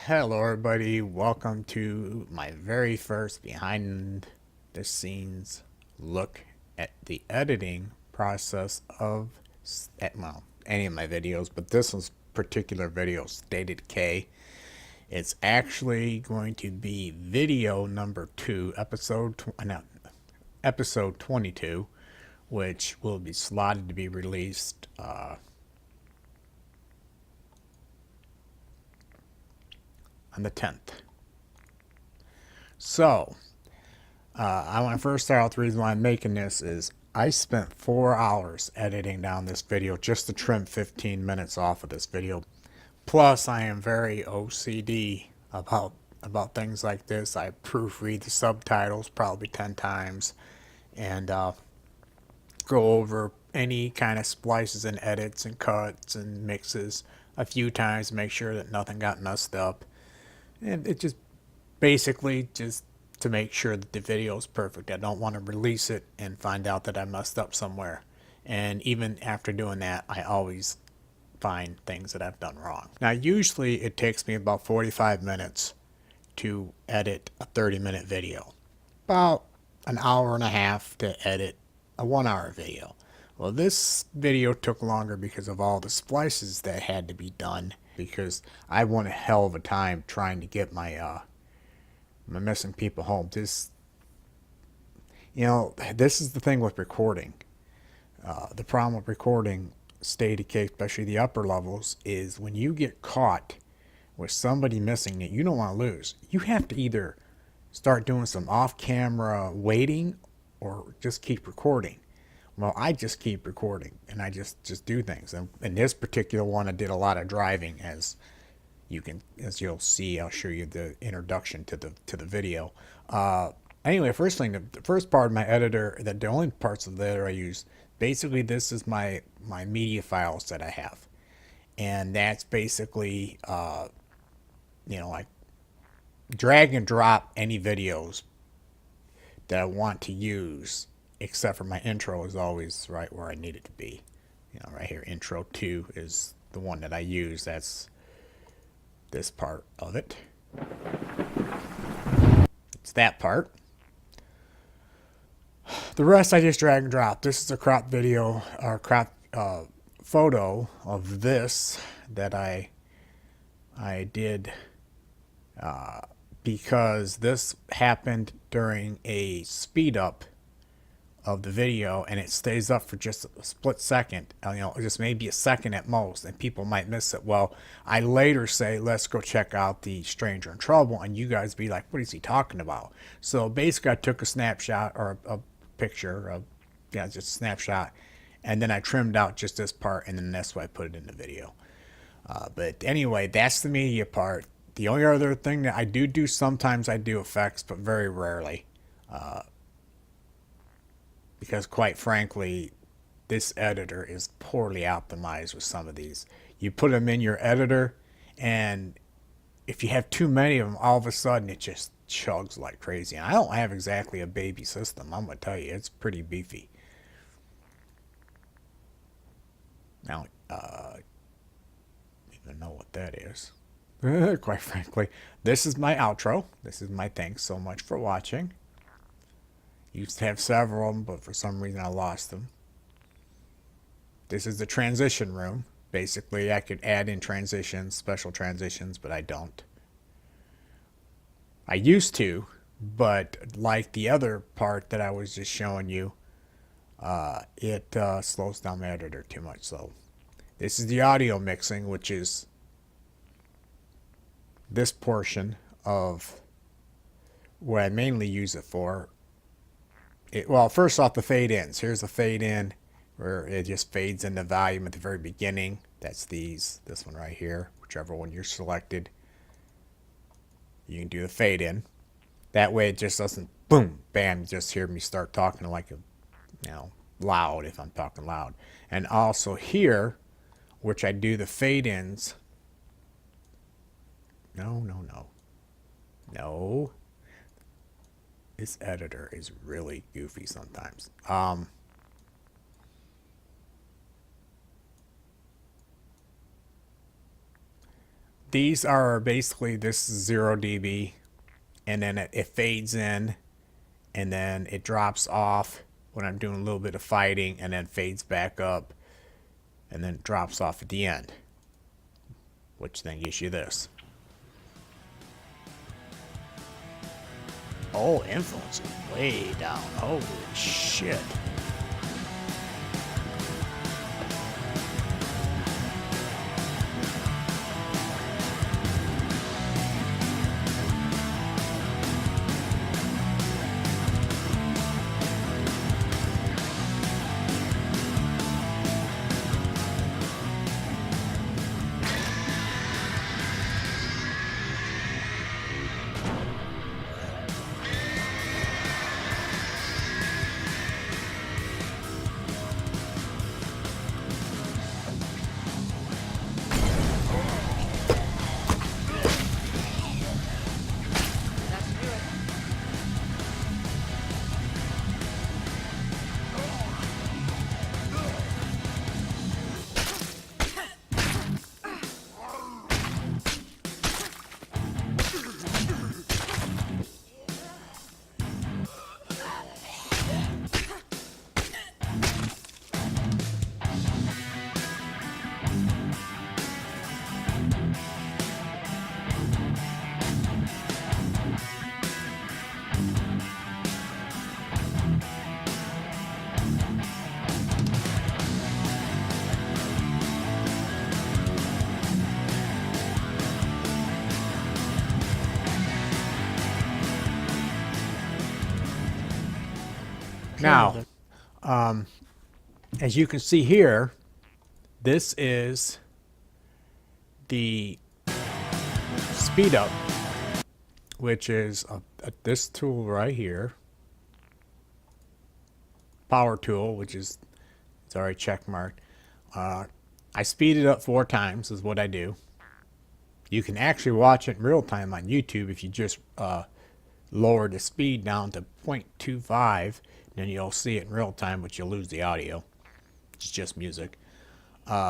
Hello everybody, welcome to my very first behind the scenes look at the editing process of any of my videos, but this one's particular video, Stated K. It's actually going to be video number 2, episode 22, which will be slotted to be released on the 10th. So, I want to first start out, the reason why I'm making this is I spent 4 hours editing down this video just to trim 15 minutes off of this video. Plus, I am very OCD about things like this. I proofread the subtitles probably 10 times and go over any kind of splices and edits and cuts and mixes a few times to make sure that nothing got messed up. And it just basically just to make sure that the video is perfect. I don't want to release it and find out that I messed up somewhere. And even after doing that, I always find things that I've done wrong. Now, usually it takes me about 45 minutes to edit a 30-minute video. About an hour and a half to edit a 1-hour video. Well, this video took longer because of all the splices that had to be done, because I went a hell of a time trying to get my missing people home. This is the thing with recording. The problem with recording Stated K, especially the upper levels, is when you get caught with somebody missing that you don't want to lose, you have to either start doing some off-camera waiting or just keep recording. Well, I just keep recording and I just do things. And in this particular one, I did a lot of driving, as you'll see. I'll show you the introduction to the video. Anyway, the first part of my editor, the only parts of the editor I use, basically this is my media files that I have, and that's basically like drag and drop any videos that I want to use, except for my intro is always right where I need it to be. Right here, intro 2 is the one that I use. That's this part of it. It's that part. The rest I just drag and drop. This is a crop video or crop photo of this that I did because this happened during a speed up of the video, and it stays up for just a split second, just maybe a second at most, and people might miss it. Well, I later say, let's go check out the Stranger in Trouble, and you guys be like, what is he talking about? So basically I took a snapshot or a picture of, just a snapshot, and then I trimmed out just this part, and then that's why I put it in the video. But anyway, that's the media part. The only other thing that I do sometimes, I do effects, but very rarely. Because quite frankly, this editor is poorly optimized with some of these. You put them in your editor, and if you have too many of them, all of a sudden it just chugs like crazy. And I don't have exactly a baby system. I'm going to tell you, it's pretty beefy. Now, even know what that is. Quite frankly, this is my outro. This is my thanks so much for watching. Used to have several of them, but for some reason I lost them. This is the transition room. Basically, I could add in transitions, special transitions, but I don't. I used to, but like the other part that I was just showing you, it slows down my editor too much. So this is the audio mixing, which is this portion of what I mainly use it for. Well, first off, the fade ins. Here's the fade in where it just fades in the volume at the very beginning. That's this one right here, whichever one you're selected. You can do the fade in. That way it just doesn't boom, bam, just hear me start talking like loud if I'm talking loud. And also here, which I do the fade ins. No. This editor is really goofy sometimes. these are basically, this is 0 dB, and then it fades in, and then it drops off when I'm doing a little bit of fighting, and then fades back up, and then drops off at the end, which then gives you this. Oh, influence is way down. Holy shit. Now, as you can see here, this is the speed up, which is this tool right here, power tool, which is, it's already check marked. I speed it up 4 times is what I do. You can actually watch it in real time on YouTube if you just lower the speed down to 0.25, then you'll see it in real time, but you'll lose the audio. It's just music.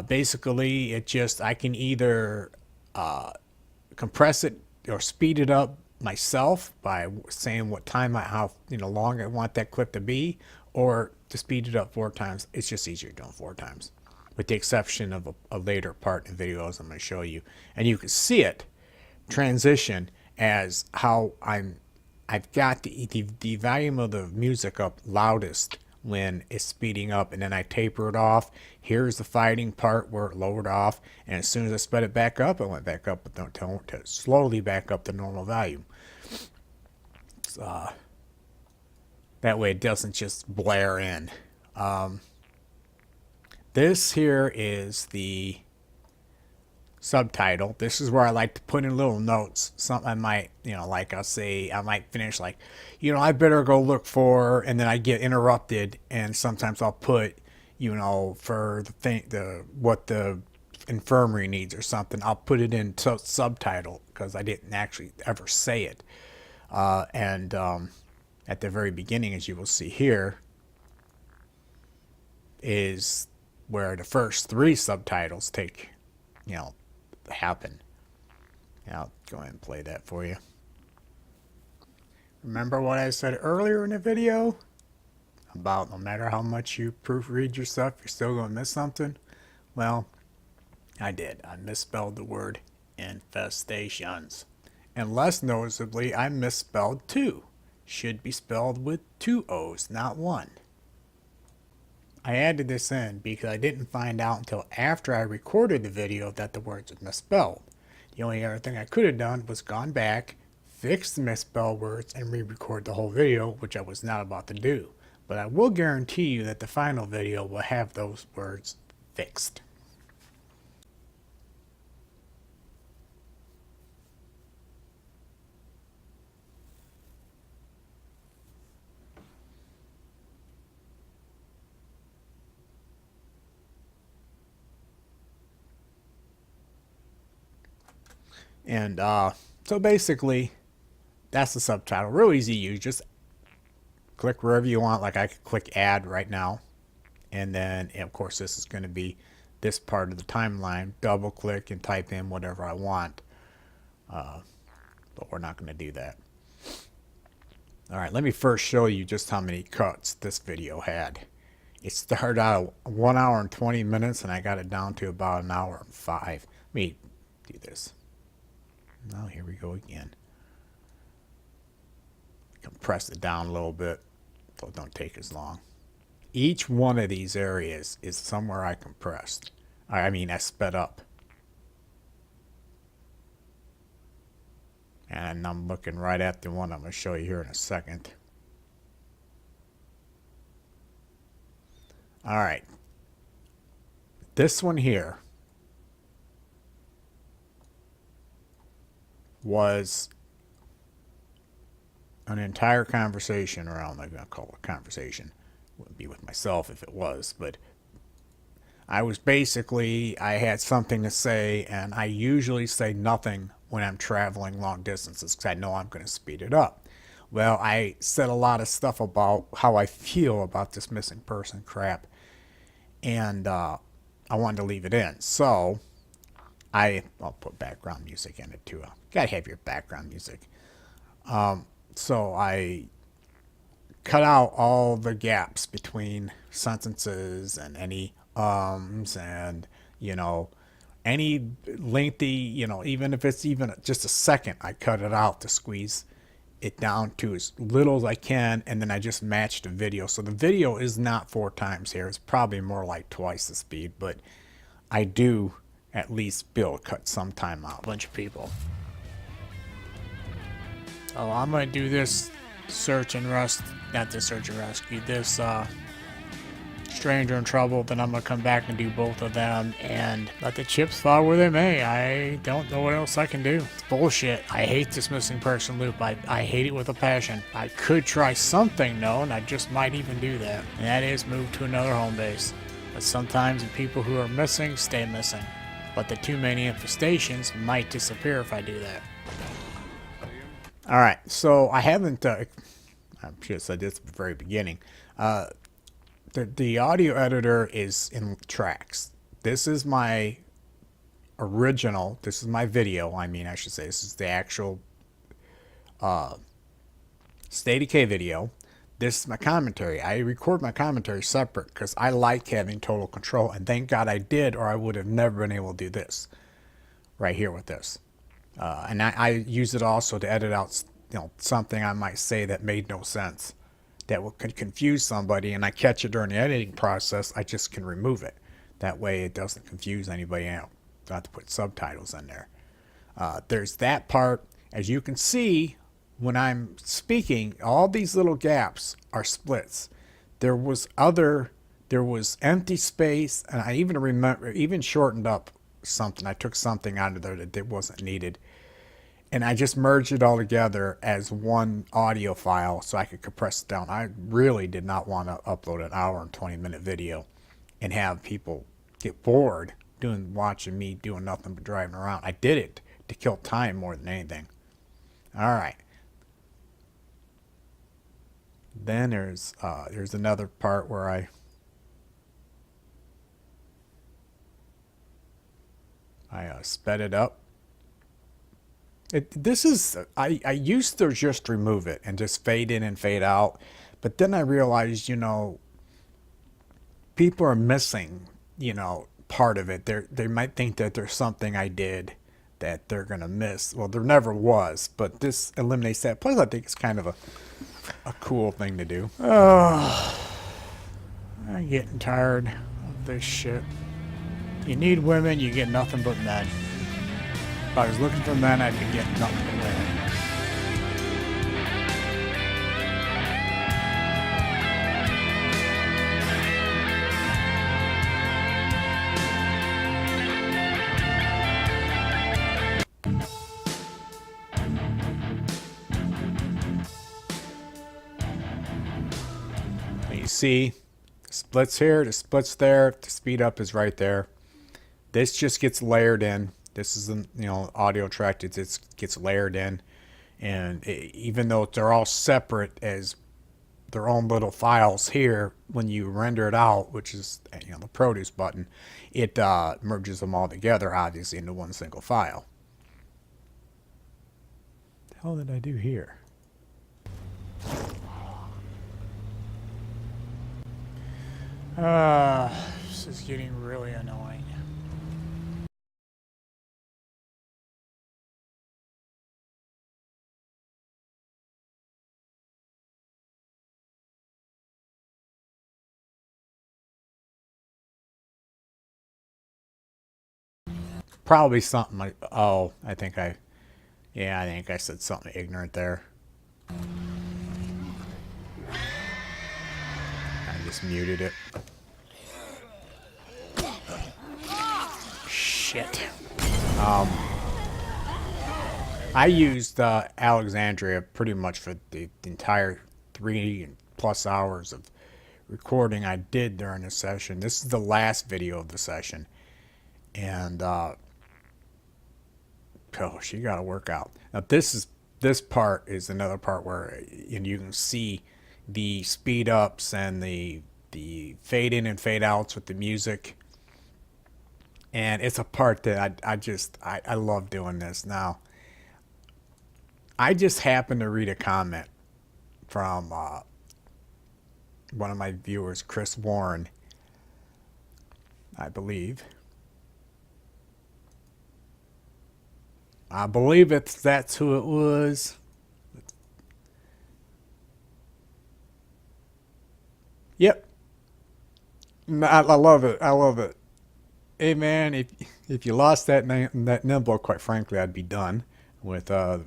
Basically, it just, I can either compress it or speed it up myself by saying what time, how long I want that clip to be, or to speed it up 4 times. It's just easier doing 4 times, with the exception of a later part in videos I'm going to show you. And you can see it transition as how I've got the volume of the music up loudest when it's speeding up, and then I taper it off. Here's the fighting part where it lowered off, and as soon as I sped it back up, it went back up, but to slowly back up to normal volume. That way it doesn't just blare in. This here is the subtitle. This is where I like to put in little notes. Something I might, like I'll say, I might finish like, I better go look for, and then I get interrupted, and sometimes I'll put, for what the infirmary needs or something, I'll put it in subtitle because I didn't actually ever say it. And at the very beginning, as you will see here, is where the first 3 subtitles take, happen. I'll go ahead and play that for you. Remember what I said earlier in the video about no matter how much you proofread your stuff, you're still going to miss something? Well, I did. I misspelled the word infestations. And less noticeably, I misspelled 2. Should be spelled with 2 O's, not 1. I added this in because I didn't find out until after I recorded the video that the words were misspelled. The only other thing I could have done was gone back, fixed the misspelled words, and re-record the whole video, which I was not about to do. But I will guarantee you that the final video will have those words fixed. And so basically, that's the subtitle. Real easy to use. Just click wherever you want. Like I could click add right now. And then, of course, this is going to be this part of the timeline. Double click and type in whatever I want. but we're not going to do that. All right, let me first show you just how many cuts this video had. It started out at 1 hour and 20 minutes, and I got it down to about an hour and 5. Let me do this. Now here we go again. Compress it down a little bit so it don't take as long. Each one of these areas is somewhere I compressed. I sped up. And I'm looking right at the one I'm going to show you here in a second. All right. This one here was an entire conversation, or I'm not going to call it a conversation. It wouldn't be with myself if it was, but I had something to say, and I usually say nothing when I'm traveling long distances because I know I'm going to speed it up. Well, I said a lot of stuff about how I feel about this missing person crap, and I wanted to leave it in. So I'll put background music in it too. Gotta have your background music. So I cut out all the gaps between sentences and any and any lengthy, even if it's even just a second, I cut it out to squeeze it down to as little as I can, and then I just matched the video. So the video is not 4 times here. It's probably more like twice the speed, but I do at least be able to cut some time out. Bunch of people. Oh, I'm going to do this search and rescue, this stranger in trouble, then I'm going to come back and do both of them and let the chips fall where they may. I don't know what else I can do. It's bullshit. I hate this missing person loop. I hate it with a passion. I could try something though, and I just might even do that. And that is move to another home base. But sometimes the people who are missing stay missing. But the too many infestations might disappear if I do that. Alright, so I haven't, I should have said this at the very beginning. The audio editor is in tracks. This is my original, this is my video, I should say. This is the actual State of K video. This is my commentary. I record my commentary separate because I like having total control, and thank God I did, or I would have never been able to do this right here with this. And I use it also to edit out, something I might say that made no sense, that could confuse somebody, and I catch it during the editing process. I just can remove it. That way it doesn't confuse anybody else. I have to put subtitles in there. There's that part. As you can see, when I'm speaking, all these little gaps are splits. There was empty space, and I even shortened up something. I took something out of there that wasn't needed, and I just merged it all together as one audio file so I could compress it down. I really did not want to upload an hour and 20-minute video and have people get bored watching me doing nothing but driving around. I did it to kill time more than anything. All right. Then there's another part where I sped it up. I used to just remove it and just fade in and fade out, but then I realized, people are missing, part of it. They might think that there's something I did that they're gonna miss. Well, there never was, but this eliminates that. Plus, I think it's kind of a cool thing to do. Oh, I'm getting tired of this shit. You need women, you get nothing but men. If I was looking for men, I'd be getting nothing but women. You see, splits here, the splits there, the speed up is right there. This just gets layered in. This is audio track. It just gets layered in, and even though they're all separate as their own little files here, when you render it out, which is the produce button, it merges them all together, obviously, into one single file. the hell did I do here? This is getting really annoying. Probably something like, oh, I think I said something ignorant there. I just muted it. Shit. I used Alexandria pretty much for the entire 3+ hours of recording I did during the session. This is the last video of the session. And, oh, she got to work out. Now, this part is another part where you can see the speed ups and the fade in and fade outs with the music. And it's a part that I love doing this. Now, I just happened to read a comment from one of my viewers, Chris Warren, I believe. That's who it was. Yep. I love it. I love it. Hey man, if you lost that nimble, quite frankly, I'd be done with the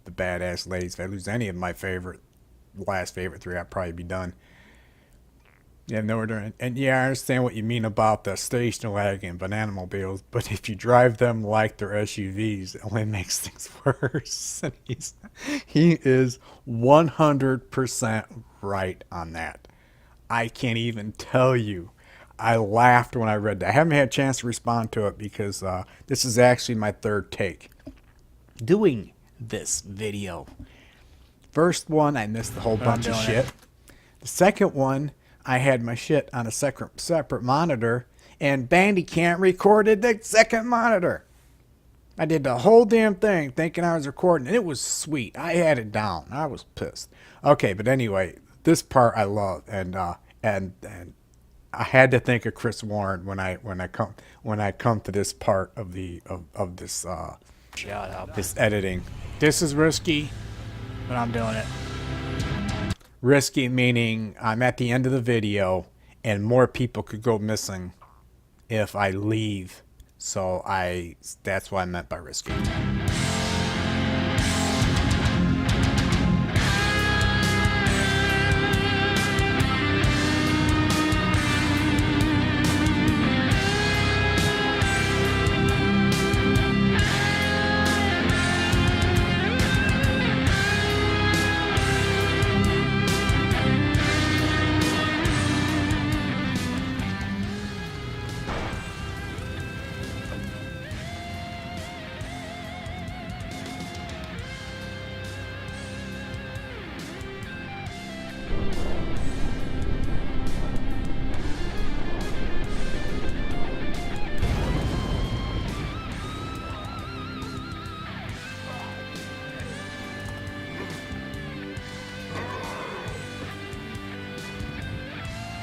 badass ladies. If I lose any of my last favorite three, I'd probably be done. Yeah, no, we're doing. And yeah, I understand what you mean about the station wagon, banana mobiles, but if you drive them like they're SUVs, it only makes things worse. And he is 100% right on that. I can't even tell you. I laughed when I read that. I haven't had a chance to respond to it because this is actually my third take doing this video. First one, I missed a whole bunch of shit. The second one, I had my shit on a separate monitor, and Bandy can't record the second monitor. I did the whole damn thing thinking I was recording, and it was sweet. I had it down. I was pissed. Okay, but anyway, this part I love, and I had to think of Chris Warren when I come to this part of this this editing. This is risky, but I'm doing it. Risky meaning I'm at the end of the video and more people could go missing if I leave. So that's what I meant by risky.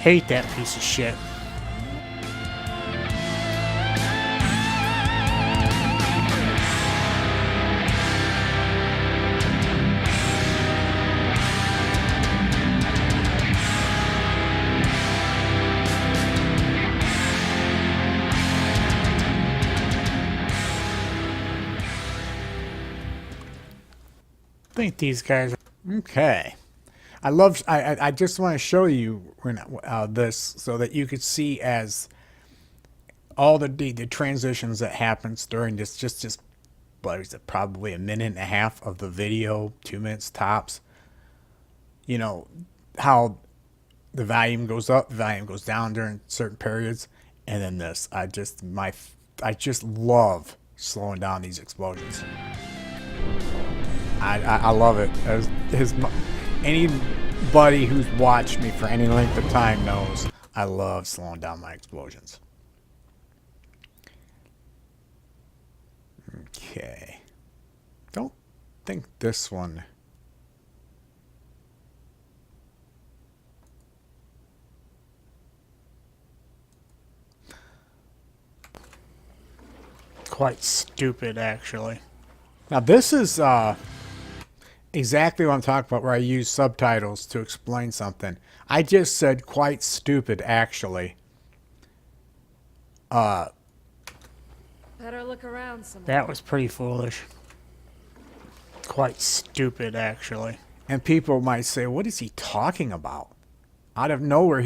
Hate that piece of shit. I think these guys are okay. I just want to show you this so that you could see as all the transitions that happens during this just what is it, probably a minute and a half of the video, 2 minutes tops. You know how the volume goes up, the volume goes down during certain periods, and then this. I just love slowing down these explosions. I love it. Anybody who's watched me for any length of time knows I love slowing down my explosions. Okay. think this one. Quite stupid, actually. Now this is exactly what I'm talking about, where I use subtitles to explain something. I just said quite stupid, actually. Better look around some. That was pretty foolish. Quite stupid, actually. And people might say, what is he talking about? Out of nowhere,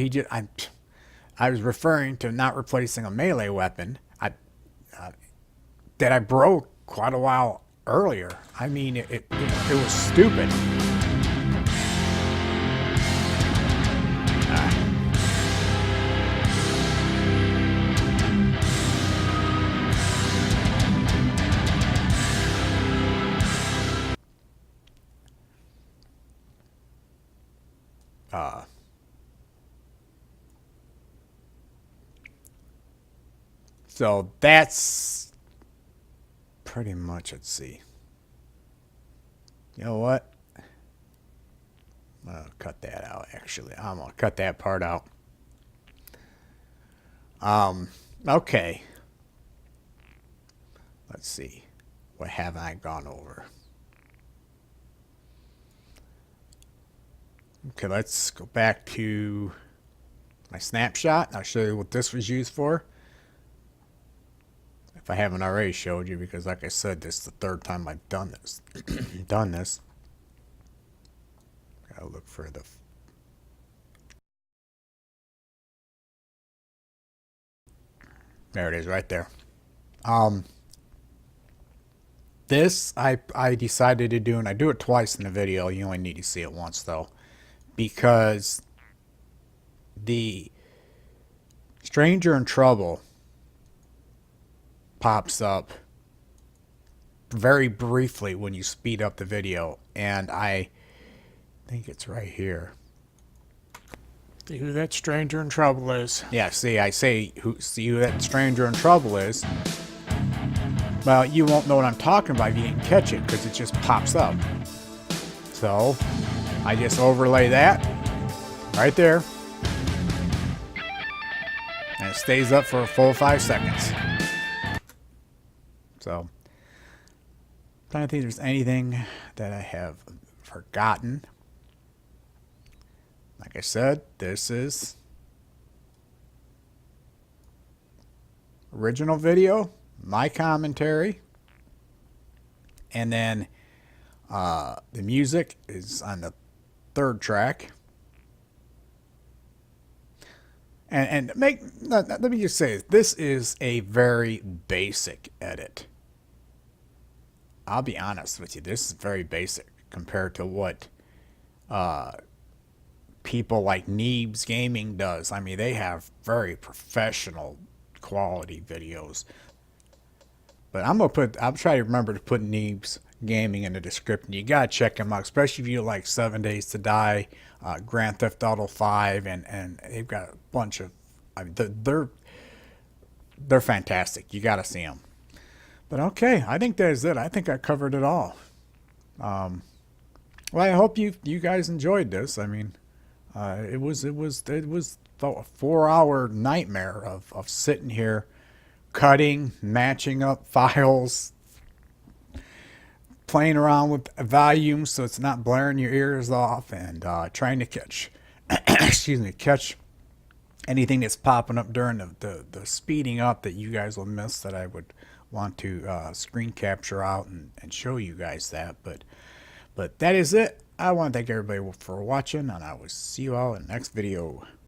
I was referring to not replacing a melee weapon that I broke quite a while earlier. I mean, it was stupid. So that's pretty much, let's see. You know what? I'm going to cut that out, actually. I'm going to cut that part out. Okay. Let's see. What have I gone over? Okay, let's go back to my snapshot. I'll show you what this was used for. If I haven't already showed you, because like I said, this is the third time I've done this. Gotta look for the... There it is, right there. This I decided to do, and I do it twice in the video. You only need to see it once, though, because the Stranger in Trouble pops up very briefly when you speed up the video, and I think it's right here. See who that stranger in trouble is. Yeah, see, I say see who that stranger in trouble is. Well, you won't know what I'm talking about if you didn't catch it, because it just pops up. So I just overlay that right there, and it stays up for a full 5 seconds. So, I'm trying to think if there's anything that I have forgotten. Like I said, this is original video, my commentary, and then the music is on the third track. And let me just say, this is a very basic edit. I'll be honest with you, this is very basic compared to what people like Neebs Gaming does. I mean, they have very professional quality videos. But I'll try to remember to put Neebs Gaming in the description. You gotta check them out, especially if you like 7 Days to Die, Grand Theft Auto 5, and they've got a bunch of, I mean, they're fantastic. You gotta see them. But okay, I think that is it. I think I covered it all. Well, I hope you guys enjoyed this. I mean, it was a 4-hour nightmare of sitting here, cutting, matching up files, playing around with volume so it's not blaring your ears off, and trying to catch, catch anything that's popping up during the speeding up that you guys will miss, that I would want to screen capture out and show you guys that. But that is it. I want to thank everybody for watching, and I will see you all in the next video.